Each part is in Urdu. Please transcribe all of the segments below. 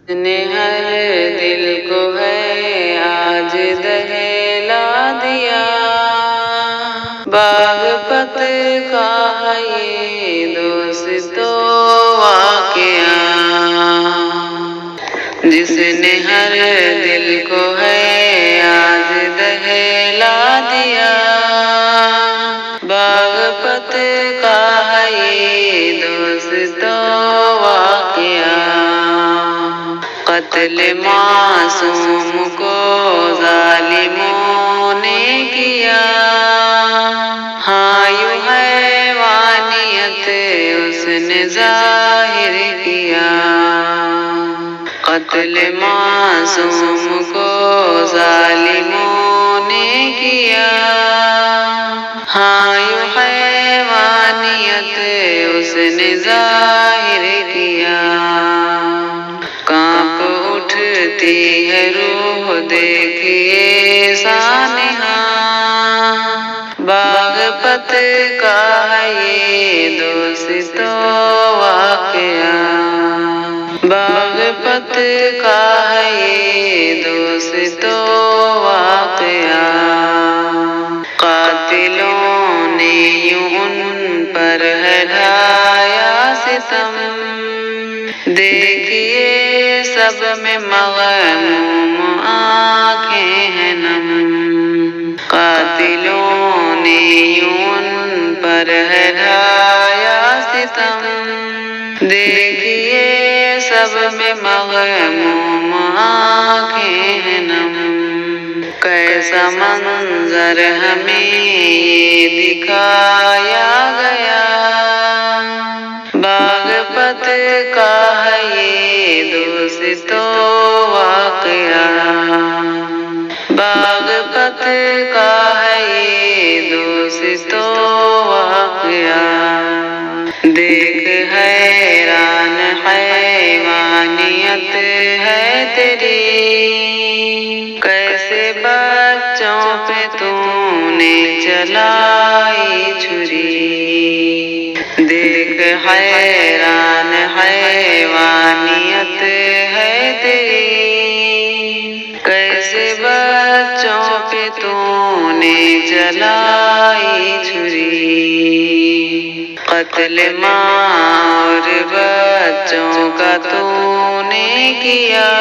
نے ہر دل کو ہے آج دہلا دیا، باغپت کا ہے یہ دوستو واقعہ، جس نے ہر دل کو ہے آج دہلا دیا، باغپت کا ہے یہ دوستو واقعہ۔ قتل معصوم کو ظالموں نے کیا، ہاں یوں حیوانیت اس نے ظاہر کیا۔ قتل معصوم کو ظالموں نے کیا، ہاں یوں حیوانیت اس نے ظاہر کیا۔ کانپ اٹھتی ہے روح دیکھیے سانحہ، باغپت کا ہے یہ دوستو واقعہ، باغپت کا ہے یہ دوستو واقعہ۔ قاتلوں نے یوں ان پر ہے ڈھایا ستم، دیکھیے سب میں مغموم آنکھیں ہیں نم، قاتلوں نے یوں ان پر ہے ڈھایا ستم، دیکھیے سب میں مغموم آنکھیں ہیں نم۔ کیسا منظر ہمیں یہ دکھایا گیا، باغپت کا ہے یہ دوستو واقعہ، باغپت کا ہے یہ دوستو واقعہ۔ دیکھ حیران حیوانیت ہے تیری، کیسے بچوں پہ تو نے چلائی چھری، دیکھ حیران حیوانیت ہے تیری، کیسے بچوں پہ تو نے چلائی چھری۔ قتل ماں اور بچوں کا تو نے کیا،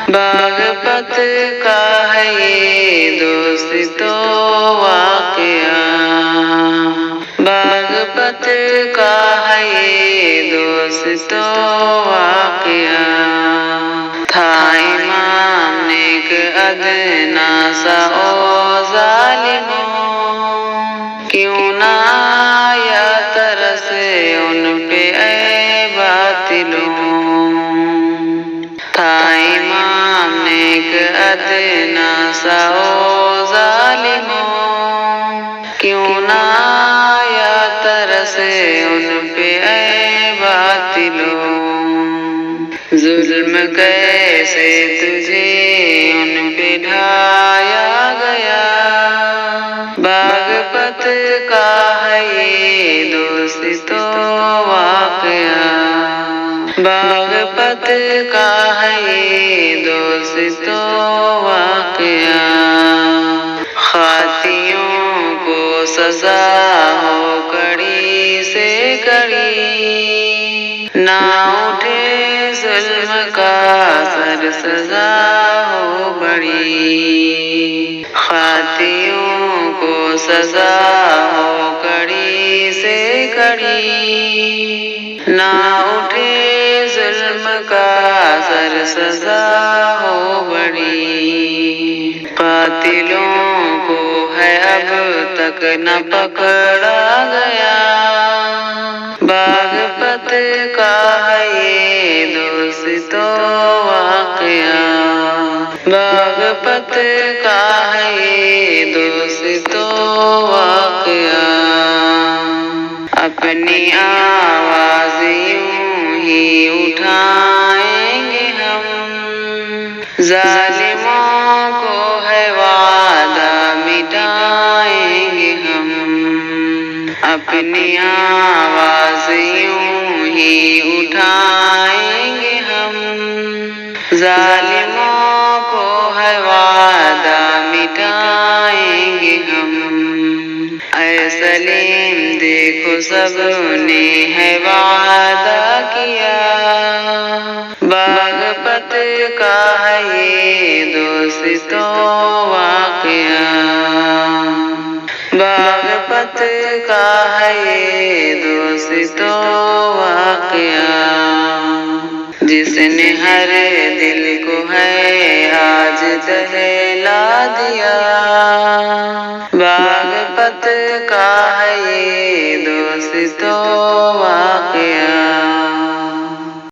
باغپت کا ہے یہ دوستو واقعہ، باغپت کا ہے یہ دوستو واقعہ۔ تھا امام نیک ادنا سا او ظالموں، کیوں نہ آیا ترس ان پہ اے باطلوں، تھا امام نیک ادنا سا او ظالموں، کیوں نہ آیا ترس ان پہ اے باطلوں۔ ظلم کیسے تجھے ان پہ ڈھایا گیا، باغپت کا ہے یہ دوستو واقعہ، باغپت کا ہے یہ دوستو واقعہ۔ خاطیوں کو سزا ہو کڑی سے کڑی، نہ اٹھے ظلم کا سر سزا ہو بڑی، خاطیوں کو سزا ہو کڑی سے کڑی، نہ اٹھے ظلم کا سر سزا ہو بڑی۔ قاتلوں کو ہے اب تک نہ پکڑا گیا، باغپت کا ہے یہ دوستو واقعہ، باغپت کا ہے یہ دوستو واقعہ۔ اپنی آواز یوں ہی اٹھائیں گے ہم، ظالموں کو ہے وعدہ مٹائیں گے ہم، اپنی آواز یوں ہی اٹھائیں گے ہم، ظالموں کو ہے وعدہ مٹائیں گے ہم، اے سلیم دیکھو سب نے ہے وعدہ کیا، باغپت کا ہے یہ دوستو واقعہ، باغپت کا ہے یہ دوستو واقعہ، جس نے ہر دل کو ہے آج دہلا دیا، باغپت کا ہے یہ دوستو واقعہ۔